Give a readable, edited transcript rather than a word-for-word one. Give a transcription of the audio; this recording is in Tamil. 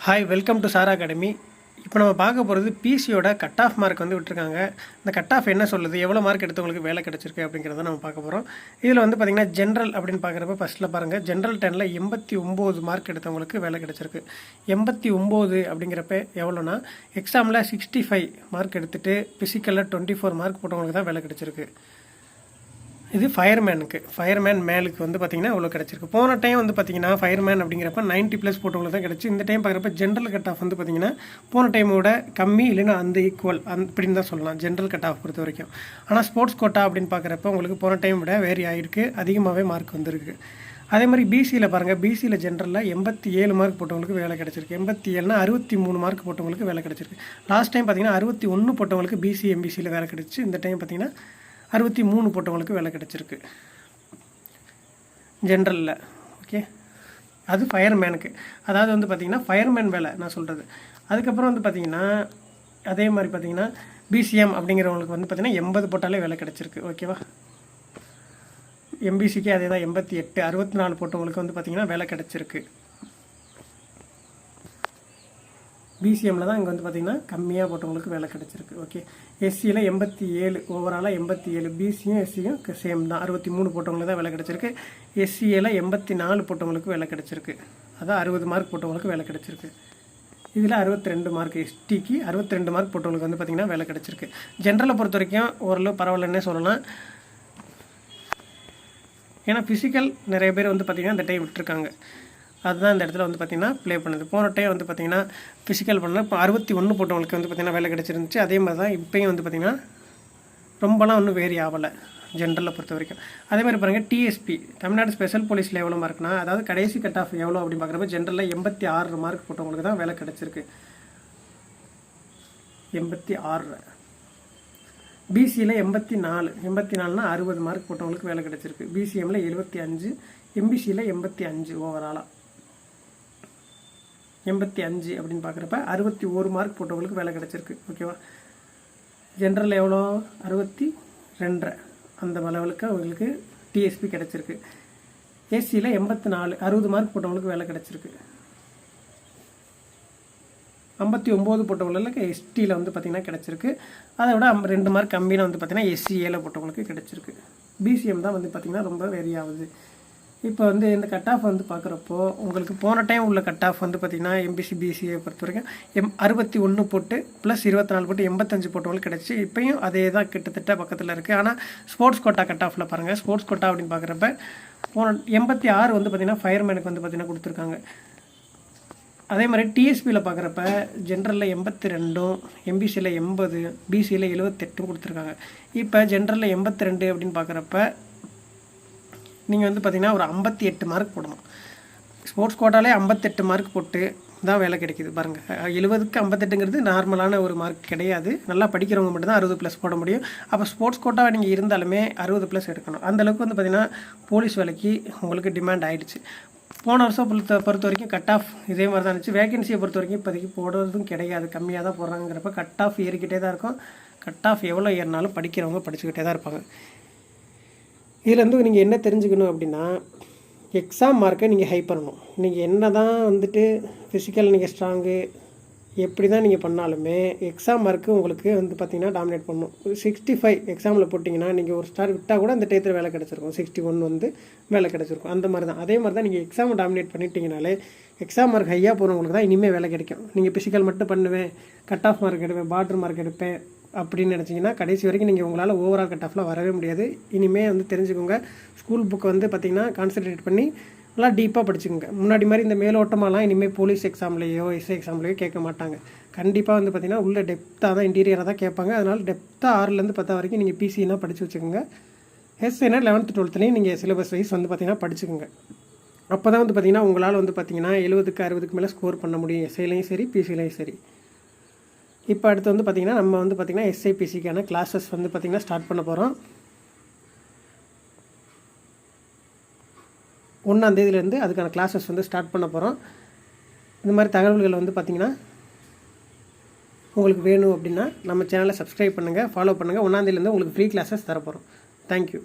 Hi, welcome to Sara academy. இப்போ நம்ம பார்க்க போகிறது பிசியோட கட் ஆஃப் மார்க் வந்து விட்டுருக்காங்க. இந்த கட் ஆஃப் என்ன சொல்லுது, எவ்வளோ மார்க் எடுத்தவங்களுக்கு வேலை கிடச்சிருக்கு அப்படிங்கிறத நம்ம பார்க்க போகிறோம். இதில் வந்து பார்த்திங்கன்னா ஜென்ரல் அப்படின்னு பார்க்குறப்ப ஃபஸ்ட்டில் பாருங்கள், ஜென்ரல் 10ல் 89 மார்க் எடுத்தவங்களுக்கு வேலை கிடச்சிருக்கு. 89 அப்படிங்கிறப்ப எவ்வளோனா, எக்ஸாமில் 65 மார்க் எடுத்துகிட்டு ஃபிசிக்கலில் 24 மார்க் போட்டவங்களுக்கு தான் வேலை கிடச்சிருக்கு. இது ஃபயர்மேன் மேலுக்கு வந்து பார்த்திங்கன்னா இவ்வளோ கிடச்சிருக்கு. போன டைம் வந்து பார்த்திங்கன்னா ஃபயர்மேன் அப்படிங்கிறப்ப 90+ போட்டவங்களுக்கு தான் கிடச்சி. இந்த டைம் பார்க்குறப்ப ஜென்ரல் கட் ஆஃப் வந்து பார்த்திங்கன்னா போன டைமோட கம்மி, இல்லைன்னா அந்த ஈக்குவல் அப்படின்னு தான் சொல்லலாம் ஜென்ரல் கட் ஆஃப் பொறுத்த வரைக்கும். ஆனால் ஸ்போர்ட்ஸ் கோட்டா அப்படின்னு பார்க்குறப்ப உங்களுக்கு போன டைம் விட வேரி ஆகிருக்கு, அதிகமாகவே மார்க் வந்துருக்கு. அதே மாதிரி பிசியில் பாருங்கள், பிசியில் ஜென்ரலில் 87 மார்க் போட்டவங்களுக்கு வேலை கிடச்சிருக்கு. 87னா 63 மார்க் போட்டவங்களுக்கு வேலை கிடச்சிருக்கு. லாஸ்ட் டைம் பார்த்திங்கன்னா 61 போட்டவங்களுக்கு பிசி எம்பிசியில் வேலை கிடச்சி. இந்த டைம் பார்த்திங்கன்னா 63 போட்டவங்களுக்கு வேலை கிடச்சிருக்கு ஜென்ரலில். ஓகே, அது ஃபயர்மேனுக்கு. அதாவது வந்து பார்த்திங்கன்னா ஃபயர்மேன் வேலை நான் சொல்கிறது. அதுக்கப்புறம் வந்து பார்த்திங்கன்னா அதே மாதிரி பார்த்திங்கன்னா பிசிஎம் அப்படிங்கிறவங்களுக்கு வந்து பார்த்திங்கன்னா 80 போட்டாலே வேலை கிடச்சிருக்கு. ஓகேவா, எம்பிசிக்கு அதே தான் 88, 64 போட்டவங்களுக்கு வந்து பார்த்திங்கன்னா வேலை கிடச்சிருக்கு. பிசிஎம்மில் தான் இங்கே வந்து பார்த்திங்கன்னா கம்மியாக போட்டவங்களுக்கு வேலை கிடச்சிருக்கு. ஓகே, எஸ்சியில் 87, ஓவராலாக 87. பிசியும் எஸ்சியும் சேம் தான், 63 போட்டவங்களுக்கு தான் வேலை கிடச்சிருக்கு. எஸ்சியில் 84 போட்டவங்களுக்கு வேலை கிடச்சிருக்கு. அதான் 60 மார்க் போட்டவங்களுக்கு வேலை கிடச்சிருக்கு. இதில் 62 மார்க், எஸ்டிக்கு 62 மார்க் போட்டவங்களுக்கு வந்து பார்த்திங்கன்னா வேலை கிடச்சிருக்கு. ஜென்ரலை பொறுத்த வரைக்கும் ஓரளவு பரவாயில்லன்னே சொல்லலாம். ஏன்னா ஃபிசிக்கல் நிறைய பேர் வந்து பார்த்திங்கன்னா இந்த டைம் விட்டுருக்காங்க. அதுதான் இந்த இடத்துல வந்து பார்த்திங்கன்னா ப்ளே பண்ணுது. போன டைம் வந்து பார்த்திங்கன்னா ஃபிசிக்கல் பண்ணால் இப்போ 61 போட்டவங்களுக்கு வந்து பார்த்திங்கன்னா வேலை கிடச்சிருந்துச்சு. அதே மாதிரி தான் இப்போயும் வந்து பார்த்திங்கன்னா ரொம்பலாம் ஒன்றும் வேரி ஆகலை ஜென்ரலை பொறுத்த வரைக்கும். அதே மாதிரி பாருங்கள், டிஎஸ்பி தமிழ்நாடு ஸ்பெஷல் போலீஸில் எவ்வளோ மார்க்னா, அதாவது கடைசி கட் ஆஃப் எவ்வளோ அப்படின்னு பார்க்குறப்ப ஜென்ரலில் 86 மார்க் போட்டவங்களுக்கு தான் வேலை கிடச்சிருக்கு. 86. பிசியில் 84னா 60 மார்க் போட்டவங்களுக்கு வேலை கிடச்சிருக்கு. பிசிஎம்மில் 75, எம்பிசியில் 85 ஓவராலாக 85 அப்படின்னு பார்க்குறப்ப 61 மார்க் போட்டவங்களுக்கு வேலை கிடச்சிருக்கு. ஓகேவா, ஜென்ரலில் எவ்வளோ 62 அந்த லெவலுக்கு அவங்களுக்கு டிஎஸ்பி கிடச்சிருக்கு. எஸ்சியில் 84, 60 மார்க் போட்டவங்களுக்கு வேலை கிடச்சிருக்கு. 59 போட்டவங்களுக்கு எஸ்டியில் வந்து பார்த்திங்கன்னா கிடச்சிருக்கு. அதை விட 2 மார்க் கம்மியாக வந்து பார்த்திங்கன்னா எஸ்சிஏல போட்டவங்களுக்கு கிடச்சிருக்கு. பிசிஎம் தான் வந்து பார்த்திங்கன்னா ரொம்ப வெரி ஆகுது. இப்போ வந்து இந்த கட் ஆஃப் வந்து பார்க்குறப்போ உங்களுக்கு போன டைம் உள்ள கட் ஆஃப் வந்து பார்த்திங்கன்னா எம்பிசி பிசிஏ பொறுத்த வரைக்கும் 61 போட்டு ப்ளஸ் 24 போட்டு 85 போட்டவங்களுக்கு கிடச்சி. இப்போயும் அதே தான் கிட்டத்தட்ட பக்கத்தில் இருக்குது. ஆனால் ஸ்போர்ட்ஸ் கோட்டா கட் ஆஃபில் பாருங்கள், ஸ்போர்ட்ஸ் கோட்டா அப்படின்னு பார்க்குறப்ப போன 86 வந்து பார்த்திங்கன்னா ஃபயர்மேனுக்கு வந்து பார்த்திங்கன்னா கொடுத்துருக்காங்க. அதே மாதிரி டிஎஸ்பியில் பார்க்குறப்ப ஜென்ரலில் 82, எம்பிசியில் 80, பிசியில் 78 கொடுத்துருக்காங்க. இப்போ ஜென்ரலில் 82 அப்படின்னு பார்க்குறப்ப நீங்கள் வந்து பார்த்திங்கன்னா ஒரு 58 மார்க் போடணும். ஸ்போர்ட்ஸ் கோட்டாலே 58 மார்க் போட்டு தான் வேலை கிடைக்கிது பாருங்கள். 70க்கு 58ங்கிறது நார்மலான ஒரு மார்க் கிடையாது. நல்லா படிக்கிறவங்க மட்டும் தான் 60+ போட முடியும். அப்போ ஸ்போர்ட்ஸ் கோட்டாவை நீங்கள் இருந்தாலுமே 60+ எடுக்கணும். அந்தளவுக்கு வந்து பார்த்திங்கன்னா போலீஸ் வேலைக்கு உங்களுக்கு டிமாண்ட் ஆகிடுச்சு. போன வருஷம் பொறுத்த வரைக்கும் கட் ஆஃப் இதே மாதிரி தான் இருந்துச்சு. வேகன்சியை பொறுத்த வரைக்கும் இப்போதைக்கு போடுறதும் கிடையாது, கம்மியாக தான் போடுறாங்கிறப்ப கட் ஆஃப் ஏறிக்கிட்டே தான் இருக்கும். கட் ஆஃப் எவ்வளோ ஏறினாலும் படிக்கிறவங்க படிச்சுக்கிட்டே தான் இருப்பாங்க. இதுலேருந்து நீங்கள் என்ன தெரிஞ்சுக்கணும் அப்படின்னா, எக்ஸாம் மார்க்கை நீங்கள் ஹை பண்ணணும். நீங்கள் என்ன தான் வந்துட்டு ஃபிசிக்கல் நீங்கள் ஸ்ட்ராங்கு எப்படி தான் நீங்கள் பண்ணாலுமே எக்ஸாம் மார்க்கு உங்களுக்கு வந்து பார்த்திங்கன்னா டாமினேட் பண்ணணும். 65 எக்ஸாமில் போட்டிங்கன்னா நீங்கள் ஒரு ஸ்டார் விட்டால் கூட அந்த டயத்தில் வேலை கிடச்சிருக்கும். 61 வந்து வேலை கிடச்சிருக்கும். அந்த மாதிரி தான், அதே மாதிரி தான் நீங்கள் எக்ஸாமை டாமினேட் பண்ணிட்டீங்கனாலே எக்ஸாம் மார்க் ஹையாக போகிறவங்களுக்கு தான் இனிமேல் வேலை கிடைக்கும். நீங்கள் ஃபிசிக்கல் மட்டும் பண்ணுவேன், கட் ஆஃப் மார்க் எடுப்பேன், பார்டர் மார்க் எடுப்பேன் அப்படின்னு நினச்சிங்கன்னா கடைசி வரைக்கும் நீங்கள் உங்களால் ஓவரால் கட் ஆஃபில் வரவே முடியாது. இனிமேல் வந்து தெரிஞ்சுக்கோங்க, ஸ்கூல் புக்கை வந்து பார்த்திங்கன்னா கான்சன்ட்ரேட் பண்ணி நல்லா டீப்பாக படிச்சுக்கோங்க. முன்னாடி மாதிரி இந்த மேலோட்டமாலாம் இனிமேல் போலீஸ் எக்ஸாம்லேயோ எஸ்ஐ எக்ஸாம்லேயோ கேட்க மாட்டாங்க. கண்டிப்பாக வந்து பார்த்திங்கன்னா உள்ள டெப்த்தாக தான் இன்டீரியராக தான் கேட்பாங்க. அதனால் டெப்த்தாக 6லேருந்து 10 வரைக்கும் நீங்கள் பிசினா படித்து வச்சுக்கோங்க. எஸ்ஐனா 11th 12thலேயும் நீங்கள் சிலபஸ் வைஸ் வந்து பார்த்திங்கன்னா படிச்சுக்கோங்க. அப்போ தான் வந்து பார்த்திங்கன்னா உங்களால் வந்து பார்த்திங்கன்னா 70க்கு 60க்கு மேலே ஸ்கோர் பண்ண முடியும், எஸ்ஐலையும் சரி பிசிலையும் சரி. இப்போ அடுத்து வந்து பார்த்திங்கன்னா நம்ம வந்து பார்த்திங்கன்னா எஸ்ஐபிசிக்கான கிளாஸஸ் வந்து பார்த்திங்கன்னா ஸ்டார்ட் பண்ண போகிறோம். 1ஆம் தேதியிலேருந்து அதுக்கான கிளாஸஸ் வந்து ஸ்டார்ட் பண்ண போகிறோம். இந்த மாதிரி தகவல்கள் வந்து பார்த்திங்கன்னா உங்களுக்கு வேணும் அப்படின்னா நம்ம சேனலை சப்ஸ்கிரைப் பண்ணுங்கள், ஃபாலோ பண்ணுங்கள். 1ஆம் தேதியிலேருந்து உங்களுக்கு ஃப்ரீ கிளாஸஸ் தர போகிறோம். தேங்க்யூ.